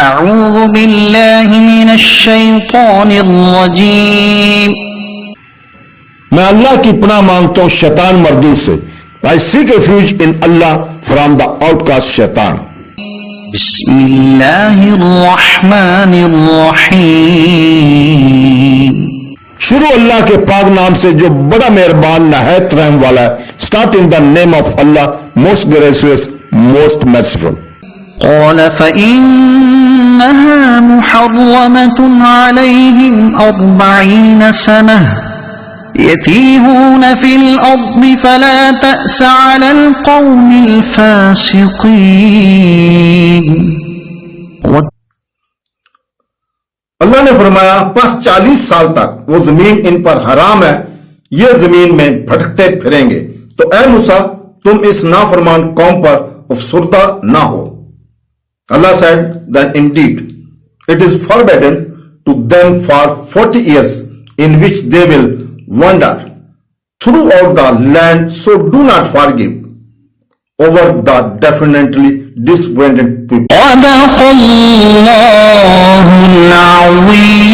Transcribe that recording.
اعوذ باللہ من الشیطان الرجیم میں اللہ کی پناہ مانگتا ہوں شیطان مردود سے. I seek refuge in Allah from the outcast شیطان. بسم اللہ الرحمن الرحیم شروع اللہ کے پاک نام سے جو بڑا مہربان نہایت رحم والا ہے. Start in the name of Allah, most gracious, most merciful. قال فإنها محرمة عليهم 40 سنة يتيهون في الأرض فلا تأس على القوم الفاسقين. اللہ نے فرمایا پس 40 سال تک وہ زمین ان پر حرام ہے، یہ زمین میں بھٹکتے پھریں گے، تو اے موسیٰ تم اس نافرمان قوم پر افسردہ نہ ہو. Allah said, then indeed it is forbidden to them for 40 years in which they will wander throughout the land, so do not forgive over the definitely disobedient people. صدق اللہ العظیم.